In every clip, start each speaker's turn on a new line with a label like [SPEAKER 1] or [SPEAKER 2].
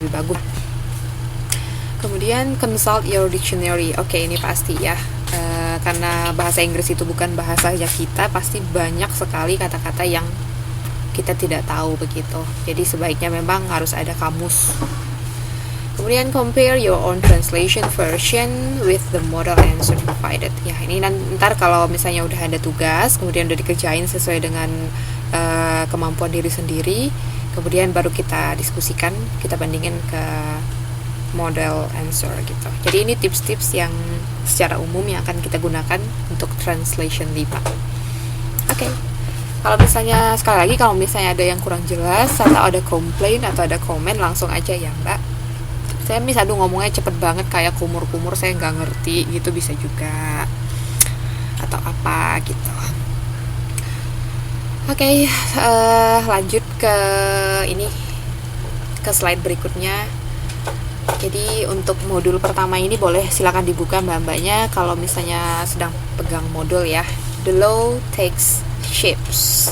[SPEAKER 1] lebih bagus. Kemudian consult your dictionary. Oke, ini pasti ya. Karena bahasa Inggris itu bukan bahasanya kita, pasti banyak sekali kata-kata yang kita tidak tahu begitu. Jadi sebaiknya memang harus ada kamus. Kemudian compare your own translation version with the model answer provided. Ya, ini ntar kalau misalnya udah ada tugas, kemudian udah dikerjain sesuai dengan kemampuan diri sendiri, kemudian baru kita diskusikan, kita bandingin ke model answer gitu. Jadi ini tips-tips yang secara umum yang akan kita gunakan untuk translation 5. Oke. Kalau misalnya sekali lagi kalau misalnya ada yang kurang jelas atau ada komplain atau ada komen, langsung aja ya Mbak. Saya misalnya ngomongnya cepet banget kayak kumur-kumur, saya nggak ngerti gitu, bisa juga, atau apa gitu. Oke, lanjut ke ini, ke slide berikutnya. Jadi untuk modul pertama ini boleh silakan dibuka mbak-mbaknya kalau misalnya sedang pegang modul ya. The law takes shapes.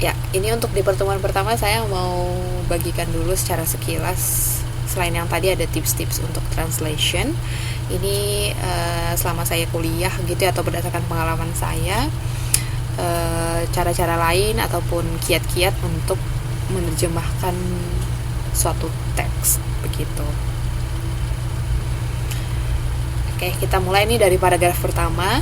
[SPEAKER 1] Ya, ini untuk di pertemuan pertama saya mau bagikan dulu secara sekilas. Selain yang tadi ada tips-tips untuk translation, ini selama saya kuliah gitu ya, atau berdasarkan pengalaman saya, cara-cara lain ataupun kiat-kiat untuk menerjemahkan suatu teks begitu. Oke, kita mulai nih dari paragraf pertama.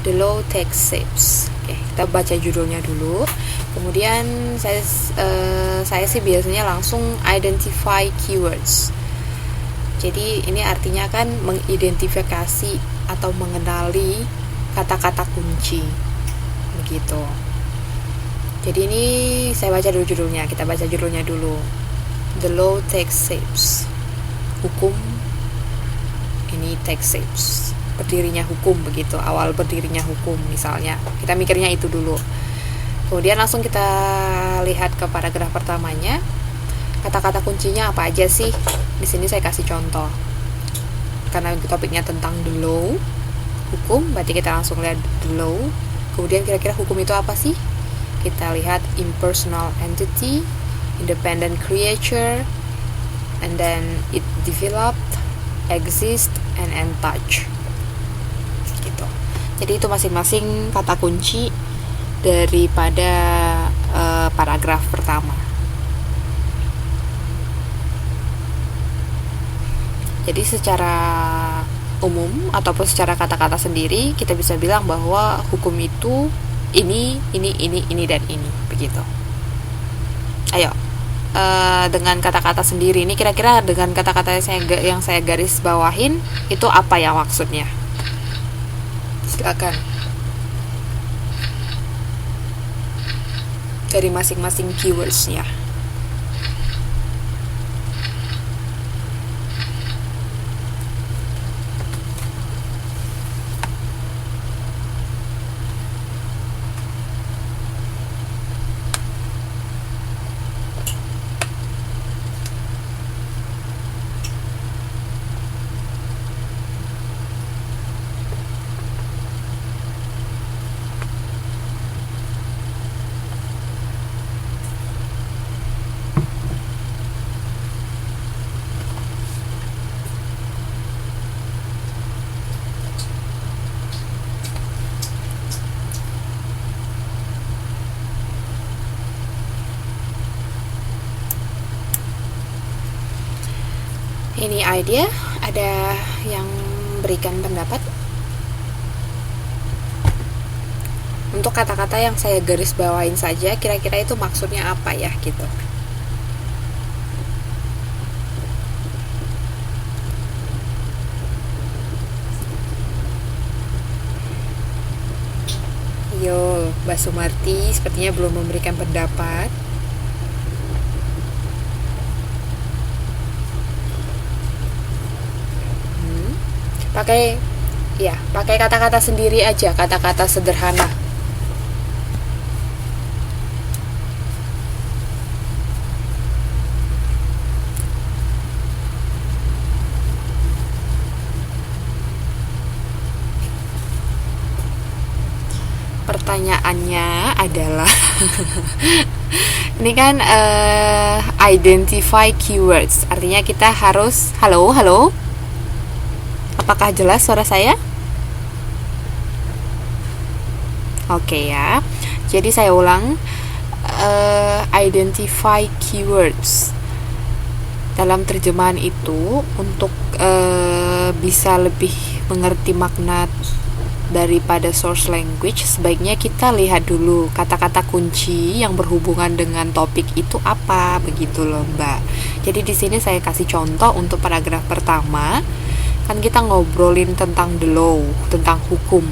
[SPEAKER 1] The law takes shapes. Oke, kita baca judulnya dulu. Kemudian saya sih biasanya langsung identify keywords. Jadi ini artinya kan mengidentifikasi atau mengenali kata-kata kunci begitu. Jadi ini saya baca dulu judulnya. Kita baca judulnya dulu. The law takes shapes. Hukum ini takes shapes. Berdirinya hukum begitu. Awal berdirinya hukum misalnya. Kita mikirnya itu dulu. Kemudian langsung kita lihat ke paragraf pertamanya. Kata-kata kuncinya apa aja sih? Di sini saya kasih contoh. Karena topiknya tentang the law, hukum, berarti kita langsung lihat the law. Kemudian kira-kira hukum itu apa sih? Kita lihat impersonal entity, independent creature, and then it developed, exist, and untouched. Gitu. Jadi itu masing-masing kata kunci daripada paragraf pertama. Jadi secara umum ataupun secara kata-kata sendiri kita bisa bilang bahwa hukum itu ini dan ini begitu. Ayo, dengan kata-kata sendiri ini kira-kira dengan kata-kata yang saya garis bawahin itu apa ya maksudnya? Silakan. Dari masing-masing keywords-nya. Ini idea, ada yang berikan pendapat? Untuk kata-kata yang saya garis bawain saja, kira-kira itu maksudnya apa ya gitu. Yo, Mbak Sumarti sepertinya belum memberikan pendapat. Pakai kata-kata sendiri aja, kata-kata sederhana. Pertanyaannya adalah Ini kan identify keywords. Artinya kita harus halo, halo. Apakah jelas suara saya? Oke ya. Jadi saya ulang, identify keywords. Dalam terjemahan itu untuk bisa lebih mengerti makna daripada source language, sebaiknya kita lihat dulu kata-kata kunci yang berhubungan dengan topik itu apa, begitu loh Mbak. Jadi di sini saya kasih contoh untuk paragraf pertama. Kan kita ngobrolin tentang the law, tentang hukum.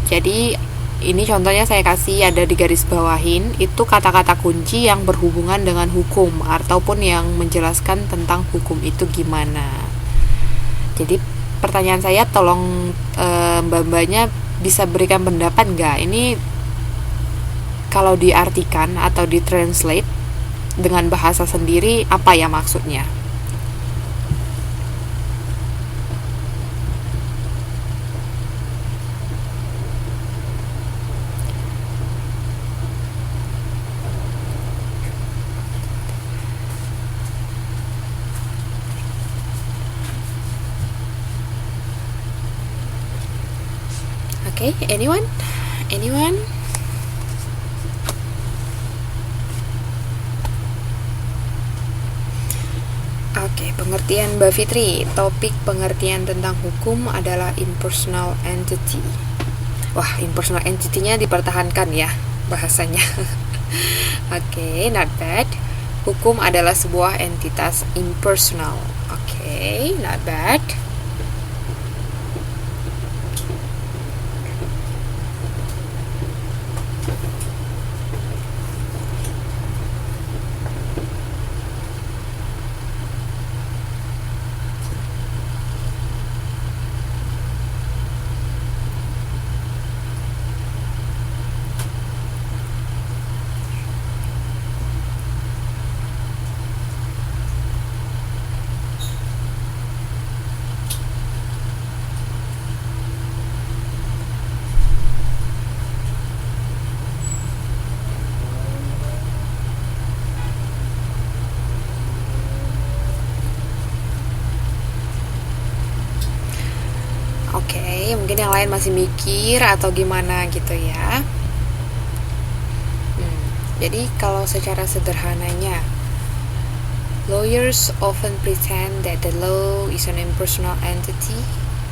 [SPEAKER 1] Jadi ini contohnya saya kasih ada di garis bawahin, itu kata-kata kunci yang berhubungan dengan hukum ataupun yang menjelaskan tentang hukum itu gimana. Jadi pertanyaan saya, tolong mbak-mbaknya bisa berikan pendapat nggak? Ini kalau diartikan atau ditranslate dengan bahasa sendiri, apa ya maksudnya? Okay, anyone? Oke, pengertian Mbak Fitri. Topik pengertian tentang hukum adalah impersonal entity. Wah, impersonal entity-nya dipertahankan ya bahasanya. Oke, not bad. Hukum adalah sebuah entitas impersonal. Oke, not bad. Oke, mungkin yang lain masih mikir atau gimana gitu ya. Jadi kalau secara sederhananya, lawyers often pretend that the law is an impersonal entity,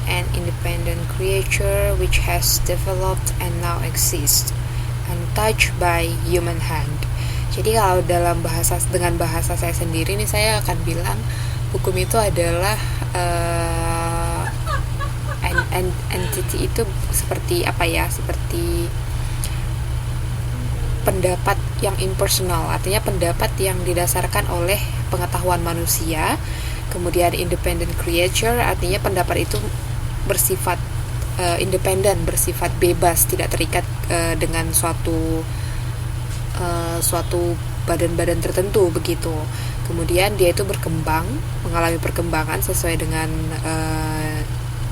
[SPEAKER 1] an independent creature which has developed and now exists, untouched by human hand. Jadi kalau dengan bahasa saya sendiri nih, saya akan bilang hukum itu adalah entity itu seperti apa ya? Seperti pendapat yang impersonal, artinya pendapat yang didasarkan oleh pengetahuan manusia. Kemudian independent creature, artinya pendapat itu bersifat independen, bersifat bebas, tidak terikat dengan suatu badan-badan tertentu begitu. Kemudian dia itu berkembang, mengalami perkembangan sesuai dengan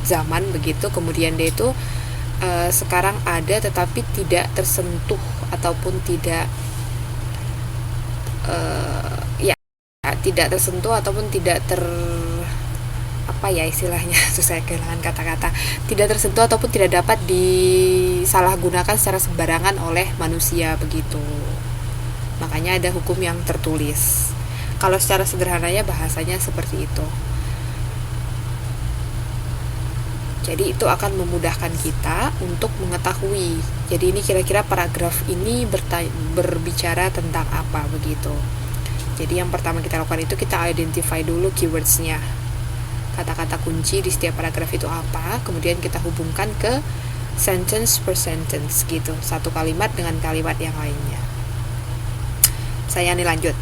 [SPEAKER 1] zaman begitu. Kemudian dia itu sekarang ada tetapi tidak tersentuh ataupun tidak tidak tersentuh ataupun tidak apa ya istilahnya, saya kehilangan kata-kata, tidak tersentuh ataupun tidak dapat disalahgunakan secara sembarangan oleh manusia begitu. Makanya ada hukum yang tertulis. Kalau secara sederhananya bahasanya seperti itu. Jadi itu akan memudahkan kita untuk mengetahui. Jadi ini kira-kira paragraf ini berbicara tentang apa begitu. Jadi yang pertama kita lakukan itu kita identify dulu keywords-nya. Kata-kata kunci di setiap paragraf itu apa, kemudian kita hubungkan ke sentence per sentence gitu. Satu kalimat dengan kalimat yang lainnya. Saya nih lanjut.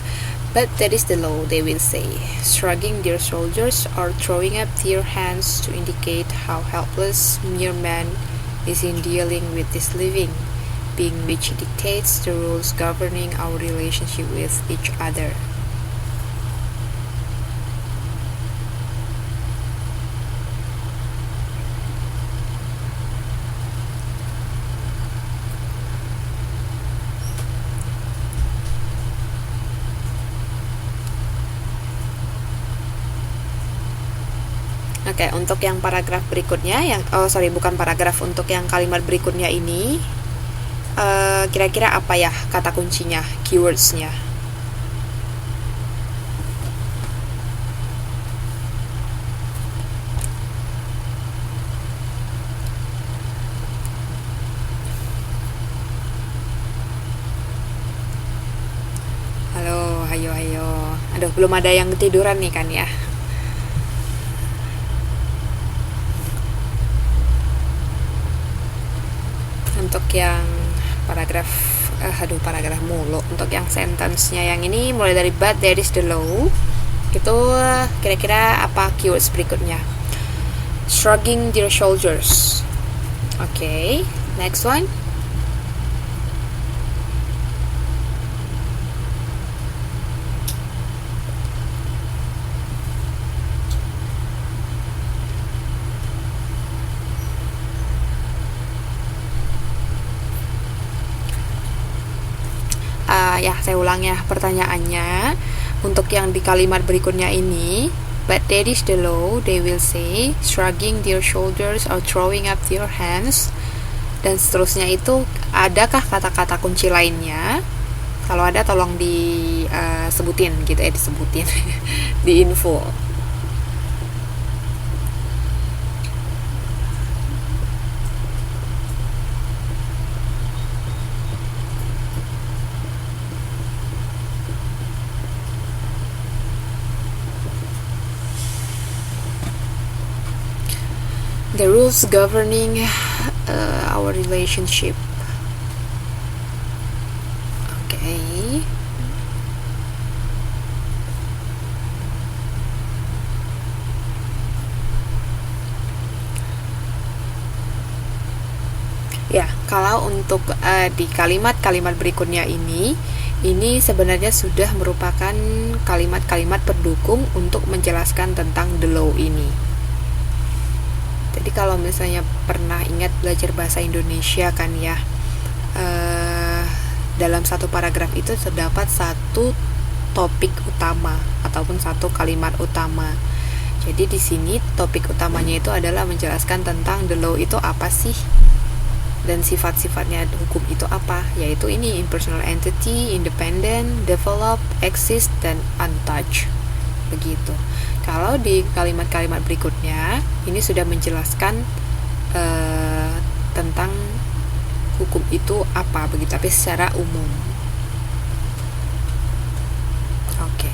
[SPEAKER 1] But that is the law, they will say, shrugging their shoulders or throwing up their hands to indicate how helpless mere man is in dealing with this living being which dictates the rules governing our relationship with each other. Oke, untuk yang paragraf berikutnya, bukan paragraf, untuk yang kalimat berikutnya ini, kira-kira apa ya kata kuncinya, keywordsnya? Halo, ayo. Aduh, belum ada yang ketiduran nih kan ya. Untuk yang paragraf mulu. Untuk yang sentence-nya yang ini mulai dari but there is the law, itu kira-kira apa keywords berikutnya? Shrugging their shoulders. Oke, next one. Ya, saya ulang ya pertanyaannya. Untuk yang di kalimat berikutnya ini, but that is the law, they will say, shrugging their shoulders or throwing up their hands, dan seterusnya itu, adakah kata-kata kunci lainnya? Kalau ada tolong disebutin gitu ya, disebutin di info. The rules governing our relationship. Okay. Ya, kalau untuk di kalimat-kalimat berikutnya ini sebenarnya sudah merupakan kalimat-kalimat pendukung untuk menjelaskan tentang the law ini. Jadi kalau misalnya pernah ingat belajar bahasa Indonesia kan ya, dalam satu paragraf itu terdapat satu topik utama ataupun satu kalimat utama. Jadi di sini topik utamanya itu adalah menjelaskan tentang the law itu apa sih, dan sifat-sifatnya hukum itu apa, yaitu ini impersonal entity, independent, develop, exist, dan untouched, begitu. Kalau di kalimat-kalimat berikutnya ini sudah menjelaskan tentang hukum itu apa, begitu, tapi secara umum. Oke.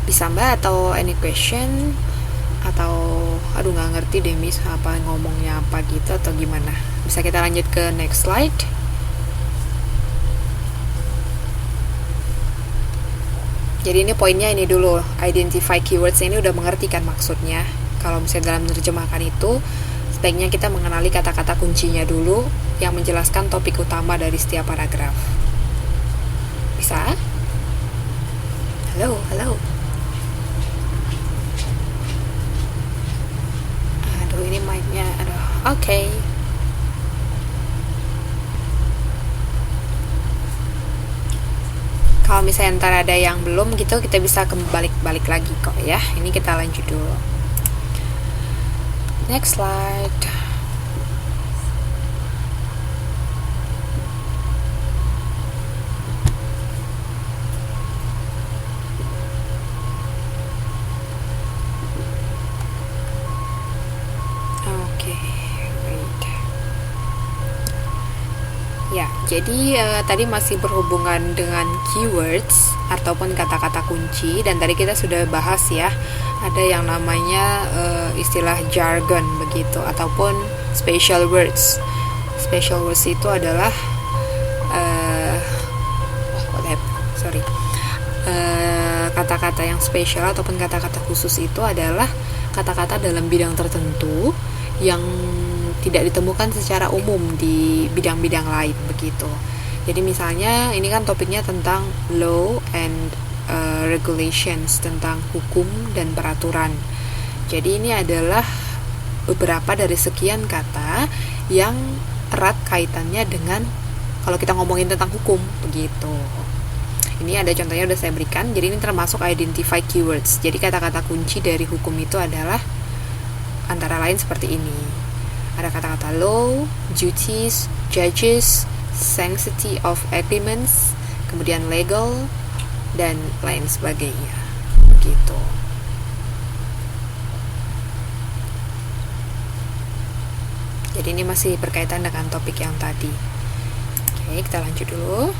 [SPEAKER 1] Bisa Mbak atau any question? Atau nggak ngerti deh Miss apa ngomongnya apa gitu, atau gimana? Bisa kita lanjut ke next slide. Jadi ini poinnya ini dulu, identify keywords ini udah mengerti kan maksudnya. Kalau misalnya dalam menerjemahkan itu, sebaiknya kita mengenali kata-kata kuncinya dulu yang menjelaskan topik utama dari setiap paragraf. Bisa? Halo. Aduh, ini mic-nya, Oke. Kalau misalnya ntar ada yang belum gitu, kita bisa balik lagi kok ya. Ini kita lanjut dulu. Next slide. Ya, jadi tadi masih berhubungan dengan keywords ataupun kata-kata kunci, dan tadi kita sudah bahas ya, ada yang namanya istilah jargon begitu, ataupun special words. Special words itu adalah kata-kata yang spesial ataupun kata-kata khusus itu adalah kata-kata dalam bidang tertentu yang tidak ditemukan secara umum di bidang-bidang lain begitu. Jadi misalnya ini kan topiknya tentang law and regulations, tentang hukum dan peraturan. Jadi ini adalah beberapa dari sekian kata yang erat kaitannya dengan kalau kita ngomongin tentang hukum begitu. Ini ada contohnya udah saya berikan. Jadi ini termasuk identify keywords. Jadi kata-kata kunci dari hukum itu adalah antara lain seperti ini. Ada kata-kata law, duties, judges, sanctity of agreements, kemudian legal, dan lain sebagainya. Begitu. Jadi ini masih berkaitan dengan topik yang tadi. Oke, kita lanjut dulu.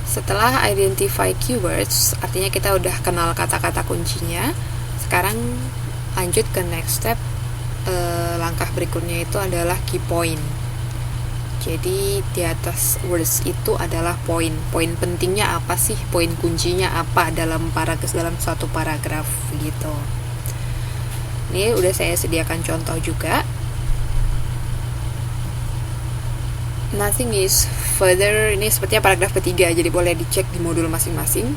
[SPEAKER 1] Setelah identify keywords, artinya kita udah kenal kata-kata kuncinya. Sekarang lanjut ke next step. Langkah berikutnya itu adalah key point. Jadi di atas words itu adalah poin. Poin pentingnya apa sih? Poin kuncinya apa dalam suatu paragraf gitu. Ini udah saya sediakan contoh juga. Nothing is further, ini sepertinya paragraf ketiga, jadi boleh dicek di modul masing-masing.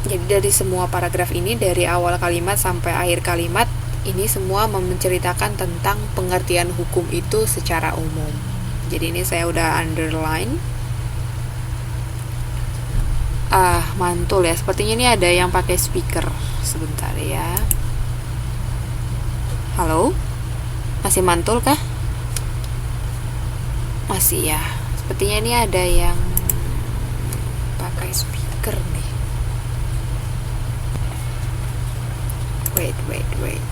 [SPEAKER 1] Jadi dari semua paragraf ini, dari awal kalimat sampai akhir kalimat, ini semua menceritakan tentang pengertian hukum itu secara umum. Jadi ini saya udah underline. Mantul ya, sepertinya ini ada yang pakai speaker. Sebentar ya. Halo? Masih mantul kah? Masih ya. Sepertinya ini ada yang pakai speaker nih. Wait.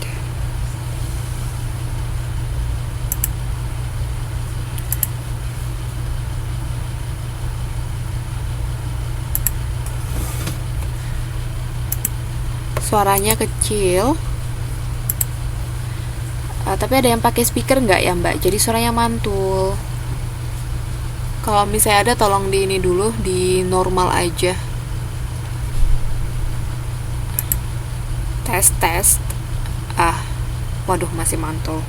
[SPEAKER 1] Suaranya kecil, tapi ada yang pakai speaker nggak ya mbak? Jadi suaranya mantul. Kalau misalnya ada, tolong di ini dulu, di normal aja. Tes. Waduh, masih mantul.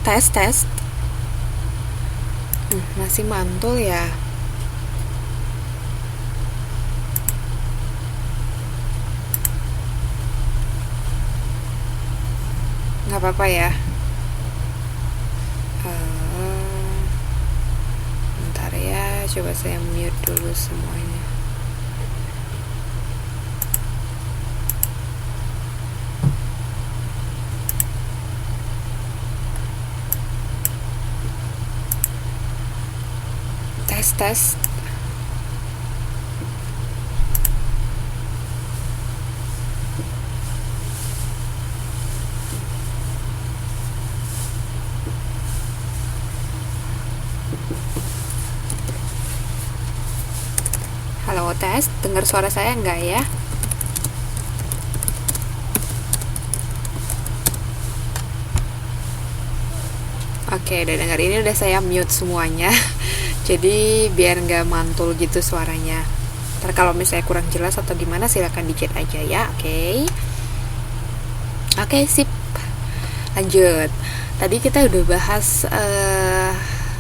[SPEAKER 1] Tes. Masih mantul ya. Nggak apa-apa ya. Bentar ya, coba saya mute dulu semuanya. Tes. Halo, tes. Dengar suara saya enggak ya? Oke, udah dengar. Ini udah saya mute semuanya. Jadi biar nggak mantul gitu suaranya. Ntar kalau misalnya kurang jelas atau gimana, silahkan di chat aja ya. Oke, sip. Lanjut. Tadi kita udah bahas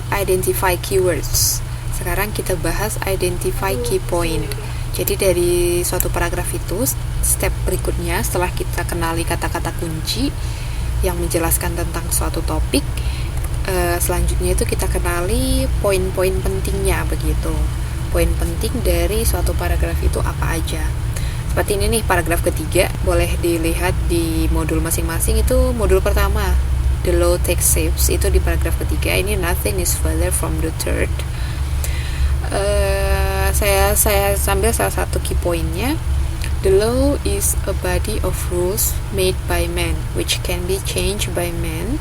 [SPEAKER 1] identify keywords. Sekarang kita bahas identify key point. Jadi dari suatu paragraf itu, step berikutnya setelah kita kenali kata-kata kunci yang menjelaskan tentang suatu topik, selanjutnya itu kita kenali poin-poin pentingnya begitu. Poin penting dari suatu paragraf itu apa aja. Seperti ini nih, paragraf ketiga, boleh dilihat di modul masing-masing. Itu modul pertama, the law takes shapes, itu di paragraf ketiga. Ini nothing is further from the third. Saya sambil salah satu key pointnya. The The law is a body of rules made by man, which can be changed by man